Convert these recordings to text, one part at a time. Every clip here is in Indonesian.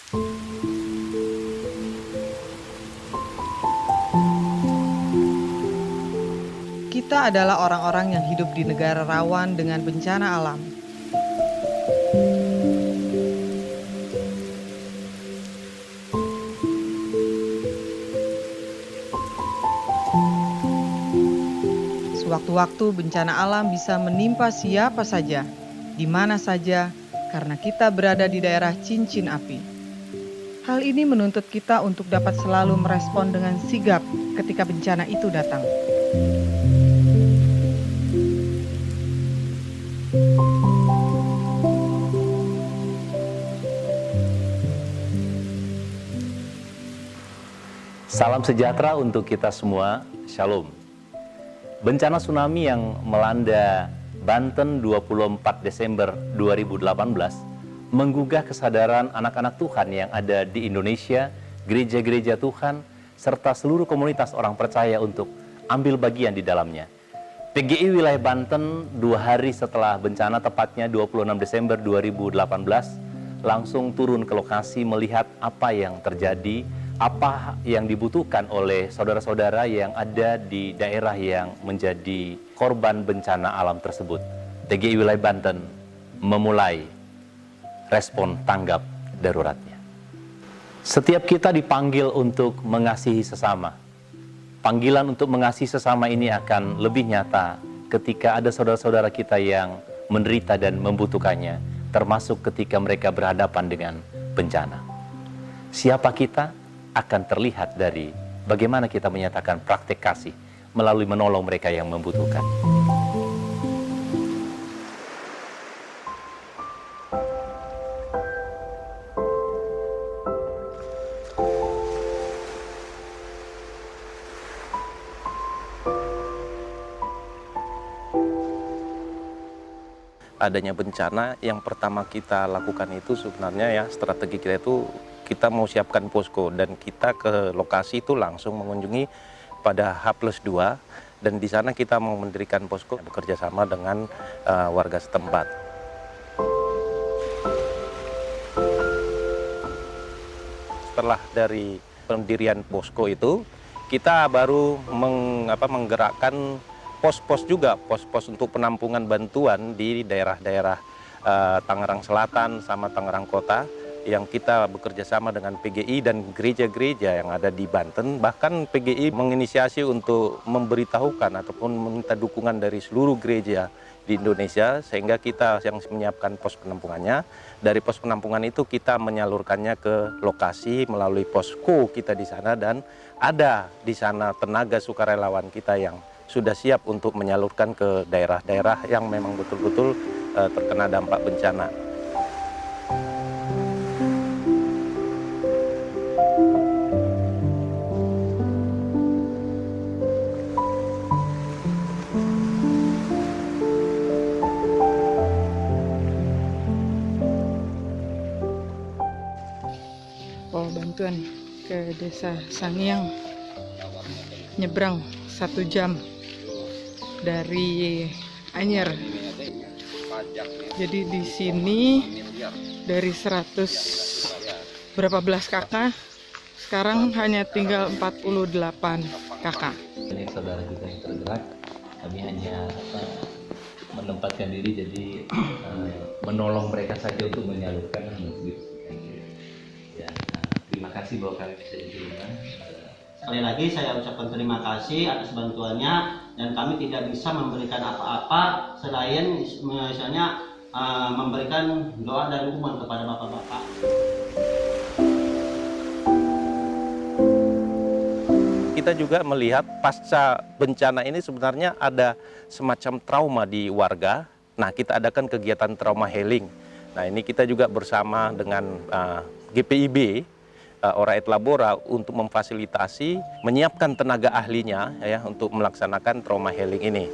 Kita adalah orang-orang yang hidup di negara rawan dengan bencana alam. Sewaktu-waktu bencana alam bisa menimpa siapa saja, di mana saja, karena kita berada di daerah cincin api. Hal ini menuntut kita untuk dapat selalu merespon dengan sigap ketika bencana itu datang. Salam sejahtera untuk kita semua, Shalom. Bencana tsunami yang melanda Banten 24 Desember 2018 menggugah kesadaran anak-anak Tuhan yang ada di Indonesia, gereja-gereja Tuhan, serta seluruh komunitas orang percaya untuk ambil bagian di dalamnya. PGI wilayah Banten 2 hari setelah bencana, tepatnya 26 Desember 2018, langsung turun ke lokasi melihat apa yang terjadi, apa yang dibutuhkan oleh saudara-saudara yang ada di daerah yang menjadi korban bencana alam tersebut. PGI wilayah Banten memulai respon tanggap daruratnya. Setiap kita dipanggil untuk mengasihi sesama. Panggilan untuk mengasihi sesama ini akan lebih nyata ketika ada saudara-saudara kita yang menderita dan membutuhkannya, termasuk ketika mereka berhadapan dengan bencana. Siapa kita akan terlihat dari bagaimana kita menyatakan praktek kasih melalui menolong mereka yang membutuhkan. Adanya bencana, yang pertama kita lakukan itu sebenarnya ya strategi kita itu kita mau siapkan posko, dan kita ke lokasi itu langsung mengunjungi pada H+2, dan di sana kita mau mendirikan posko bekerja sama dengan warga setempat. Setelah dari pendirian posko itu, kita baru menggerakkan pos-pos juga, pos-pos untuk penampungan bantuan di daerah-daerah Tangerang Selatan sama Tangerang Kota, yang kita bekerja sama dengan PGI dan gereja-gereja yang ada di Banten. Bahkan PGI menginisiasi untuk memberitahukan ataupun meminta dukungan dari seluruh gereja di Indonesia, sehingga kita yang menyiapkan pos penampungannya. Dari pos penampungan itu kita menyalurkannya ke lokasi melalui posko kita di sana, dan ada di sana tenaga sukarelawan kita yang sudah siap untuk menyalurkan ke daerah-daerah yang memang betul-betul terkena dampak bencana. Bawa bantuan ke desa Sangiang, nyebrang 1 jam dari Anyer. Jadi di sini dari 100 berapa belas kakak, sekarang hanya tinggal 48 kakak. Ini saudara kita yang tergerak, kami hanya menempatkan diri, jadi menolong mereka saja untuk menyalurkan ya, terima kasih bahwa kami bisa diterima. Sekali lagi saya ucapkan terima kasih atas bantuannya, dan kami tidak bisa memberikan apa-apa selain misalnya memberikan doa dan dukungan kepada bapak-bapak. Kita juga melihat pasca bencana ini sebenarnya ada semacam trauma di warga. Nah, kita adakan kegiatan trauma healing. Nah, ini kita juga bersama dengan GPIB, Ora et Labora, untuk memfasilitasi, menyiapkan tenaga ahlinya ya untuk melaksanakan trauma healing ini.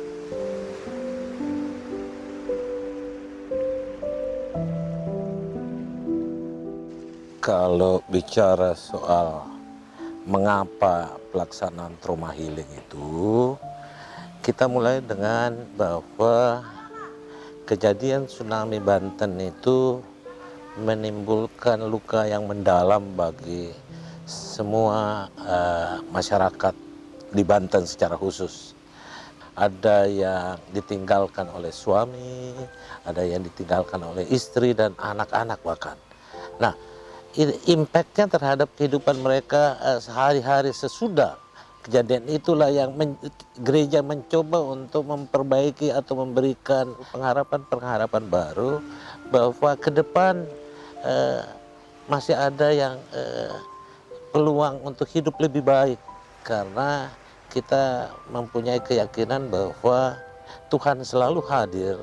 Kalau bicara soal mengapa pelaksanaan trauma healing itu, kita mulai dengan bahwa kejadian tsunami Banten itu menimbulkan luka yang mendalam bagi semua masyarakat di Banten secara khusus. Ada yang ditinggalkan oleh suami, ada yang ditinggalkan oleh istri dan anak-anak bahkan. Nah, impact-nya terhadap kehidupan mereka sehari-hari sesudah kejadian itulah yang gereja mencoba untuk memperbaiki atau memberikan pengharapan-pengharapan baru bahwa ke depan masih ada yang peluang untuk hidup lebih baik, karena kita mempunyai keyakinan bahwa Tuhan selalu hadir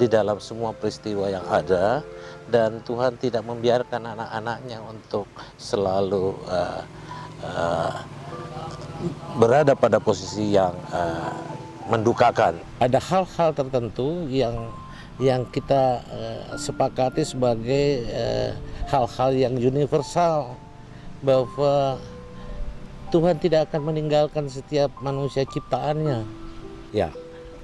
di dalam semua peristiwa yang ada, dan Tuhan tidak membiarkan anak-anaknya untuk selalu berada pada posisi yang mendukakan. Ada hal-hal tertentu yang kita sepakati sebagai hal-hal yang universal, bahwa Tuhan tidak akan meninggalkan setiap manusia ciptaannya. Ya,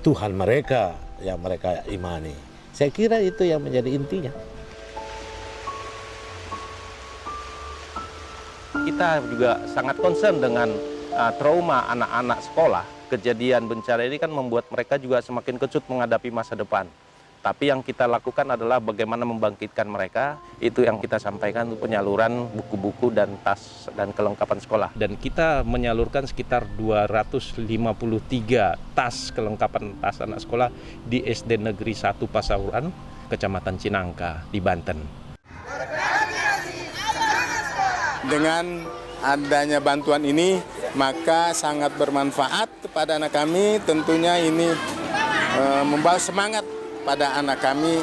Tuhan mereka yang mereka imani. Saya kira itu yang menjadi intinya. Kita juga sangat concern dengan trauma anak-anak sekolah. Kejadian bencana ini kan membuat mereka juga semakin kecut menghadapi masa depan. Tapi yang kita lakukan adalah bagaimana membangkitkan mereka. Itu yang kita sampaikan untuk penyaluran buku-buku dan tas dan kelengkapan sekolah. Dan kita menyalurkan sekitar 253 tas kelengkapan tas anak sekolah di SD Negeri 1 Pasauran, Kecamatan Cinangka di Banten. Dengan adanya bantuan ini, maka sangat bermanfaat kepada anak kami. Tentunya ini membawa semangat pada anak kami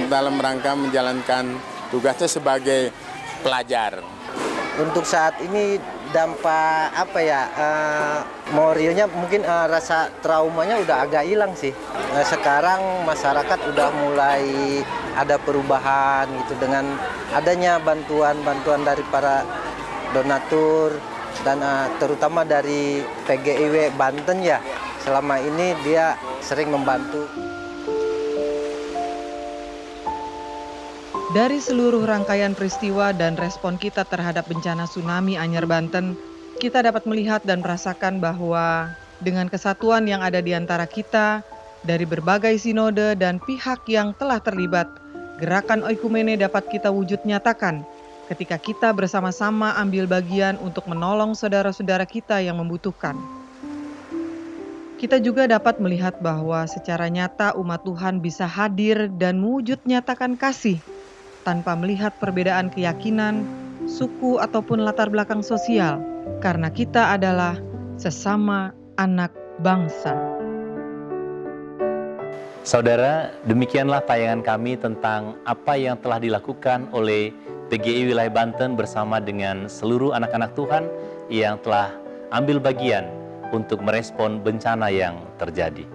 dalam rangka menjalankan tugasnya sebagai pelajar. Untuk saat ini dampak moralnya mungkin rasa traumanya udah agak hilang sih. Sekarang masyarakat udah mulai ada perubahan gitu dengan adanya bantuan dari para donatur dan terutama dari PGIW Banten ya. Selama ini dia sering membantu. Dari seluruh rangkaian peristiwa dan respon kita terhadap bencana tsunami Anyer Banten, kita dapat melihat dan merasakan bahwa dengan kesatuan yang ada di antara kita, dari berbagai sinode dan pihak yang telah terlibat, gerakan oikumene dapat kita wujud nyatakan ketika kita bersama-sama ambil bagian untuk menolong saudara-saudara kita yang membutuhkan. Kita juga dapat melihat bahwa secara nyata umat Tuhan bisa hadir dan mewujud nyatakan kasih, tanpa melihat perbedaan keyakinan, suku, ataupun latar belakang sosial, karena kita adalah sesama anak bangsa. Saudara, demikianlah tayangan kami tentang apa yang telah dilakukan oleh PGI Wilayah Banten bersama dengan seluruh anak-anak Tuhan yang telah ambil bagian untuk merespon bencana yang terjadi.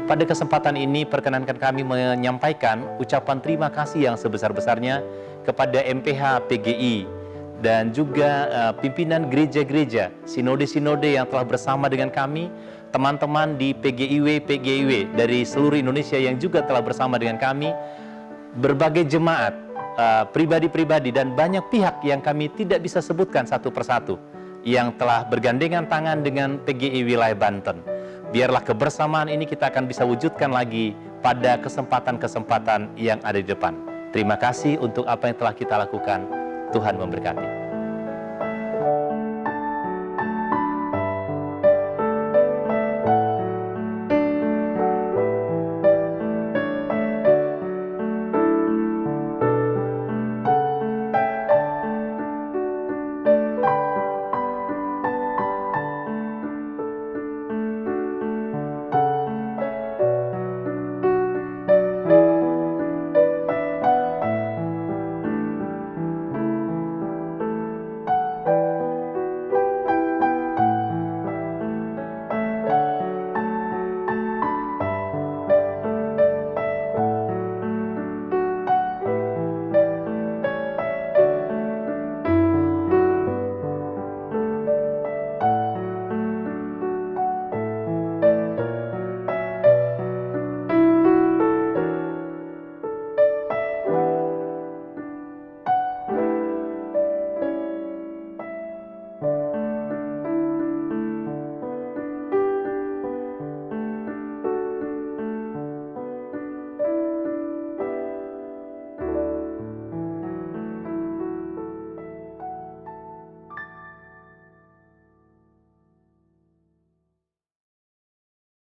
Pada kesempatan ini, perkenankan kami menyampaikan ucapan terima kasih yang sebesar-besarnya kepada MPH PGI dan juga pimpinan gereja-gereja, sinode-sinode yang telah bersama dengan kami, teman-teman di PGIW dari seluruh Indonesia yang juga telah bersama dengan kami, berbagai jemaat, pribadi-pribadi dan banyak pihak yang kami tidak bisa sebutkan satu persatu, yang telah bergandengan tangan dengan PGI Wilayah Banten. Biarlah kebersamaan ini kita akan bisa wujudkan lagi pada kesempatan-kesempatan yang ada di depan. Terima kasih untuk apa yang telah kita lakukan. Tuhan memberkati.